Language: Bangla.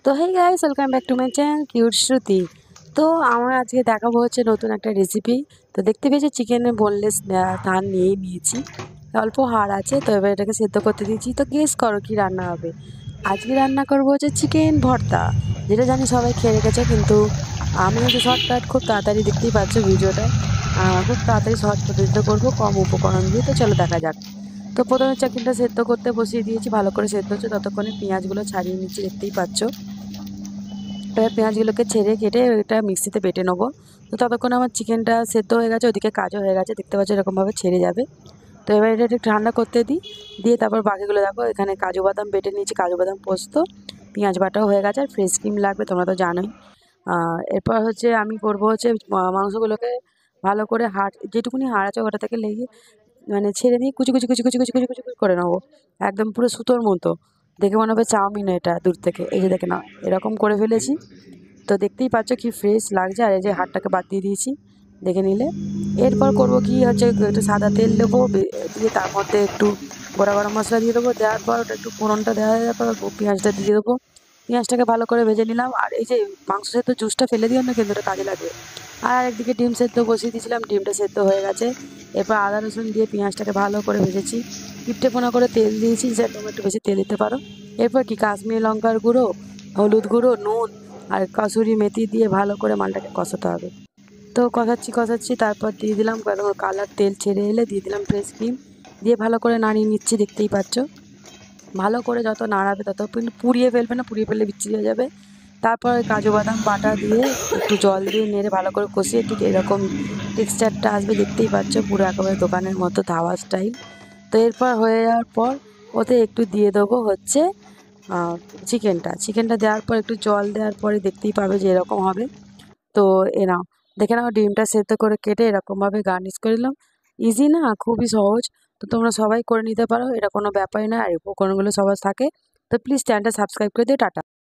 তো hey guys, welcome back to my channel cute Shruti. তো আমরা আজকে দেখাবো হচ্ছে নতুন একটা রেসিপি। তো দেখতে পেয়েছি চিকেনের বোনলেস ধান নিয়েছি, অল্প হাড় আছে। তো এবার এটাকে সেদ্ধ করতে দিয়েছি। তো গেস করো কি রান্না হবে। আজকে রান্না করবো হচ্ছে চিকেন ভর্তা, যেটা জানি সবাই খেয়ে রেখেছে, কিন্তু আমি হচ্ছে শর্টকাট, খুব তাড়াতাড়ি, দেখতেই পাচ্ছ ভিডিওটায়। খুব তাড়াতাড়ি সহজ পদ্ধতিতে করবো, কম উপকরণ দিয়ে। তো চলো দেখা যাক। তো প্রথমে চিকেনটা সেদ্ধ করতে বসিয়ে দিয়েছি, ভালো করে সেদ্ধ হচ্ছে ততক্ষণে পেঁয়াজগুলো ছাড়িয়ে নিচ্ছি, দেখতেই পাচ্ছ। এবার পেঁয়াজগুলোকে ছেড়ে কেটে এটা মিক্সিতে বেটে নেবো। তো ততক্ষণে আমার চিকেনটা সেদ্ধ হয়ে গেছে, ওদিকে কাজও হয়ে গেছে, দেখতে পাচ্ছ এরকমভাবে ছেড়ে যাবে। তো এবার এটা একটু ঠান্ডা করতে দিই, দিয়ে তারপর বাকিগুলো দেখো। এখানে কাজু বাদাম বেটে নিয়েছি, কাজু বাদাম পোস্ত, পেঁয়াজ বাটাও হয়ে গেছে, আর ফ্রেশ ক্রিম লাগবে, তোমরা তো জানোই। এরপর হচ্ছে আমি করবো হচ্ছে মাংসগুলোকে ভালো করে হাড়, যেটুকুনি হাড় আছে ওটা থেকে লেগে মানে ছেড়ে নিয়ে কুচি কুচি কুচি কুচি কুচি কুচি কুচি কুচি করে নেবো, একদম পুরো সুতোর মতো। দেখে মনে হবে চাউমিন এটা দূর থেকে। এই যে দেখে না, এরকম করে ফেলেছি। তো দেখতেই পাচ্ছ কি ফ্রেশ লাগছে। আর এই যে হাড়টাকে বাদ দিয়ে দিয়েছি, দেখে নিলে। এরপর করব কি হচ্ছে, একটু সাদা তেল দেবো, দিয়ে তার মধ্যে একটু গোটা গরম মশলা দিয়ে দেবো। দেওয়ার পর ওটা একটু ফোড়নটা দেওয়া যাওয়ার পর পেঁয়াজটা দিয়ে দেবো। পেঁয়াজটাকে ভালো করে ভেজে নিলাম। আর এই যে মাংস সেদ্ধ জুসটা ফেলে দিও না, কিন্তু ওটা কাজে লাগবে। আর একদিকে ডিম সেদ্ধ বসিয়ে দিয়েছিলাম, ডিমটা সেদ্ধ হয়ে গেছে। এরপর আদা রসুন দিয়ে পেঁয়াজটাকে ভালো করে ভেজেছি। কিপটে পোনা করে তেল দিয়েছি, যে তোমরা একটু বেশি তেল দিতে পারো। এরপর কি কাশ্মীরি লঙ্কার গুঁড়ো, হলুদ গুঁড়ো, নুন আর কাসুরি মেথি দিয়ে ভালো করে মালটাকে কষাতে হবে। তো কষাচ্ছি, তারপর দিয়ে দিলাম কালার, তেল ছেড়ে এলে দিয়ে দিলাম ফ্রেশ ক্রিম, দিয়ে ভালো করে নাড়িয়ে নিচ্ছি, দেখতেই পাচ্ছ। ভালো করে যত নাড়াবে তত কিন্তু পুড়িয়ে ফেলবে না, পুড়িয়ে ফেললে বিচ্ছিরি হয়ে যাবে। তারপর ওই কাজু বাদাম বাটা দিয়ে একটু জল দিয়ে নেড়ে ভালো করে কষিয়ে ঠিক এরকম টেক্সচারটা আসবে, দেখতেই পাচ্ছ, পুরো একেবারে দোকানের মতো ধাবা স্টাইল। তো এরপর হয়ে যাওয়ার পর ওতে একটু দিয়ে দেবো হচ্ছে চিকেনটা দেওয়ার পর একটু জল দেওয়ার পরে দেখতেই পাবে যে এরকম হবে। তো নাও, দেখে নাও, ডিমটা সেদ্ধ করে কেটে এরকমভাবে গার্নিশ করে দিলাম। ইজি না, খুবই সহজ। তো তোমরা সবাই করে নিতে পারো, এটা কোনো ব্যাপারই না, আর উপকরণগুলো সবার থাকে। তো প্লিজ চ্যানেলটা সাবস্ক্রাইব করে দিও। টাটা।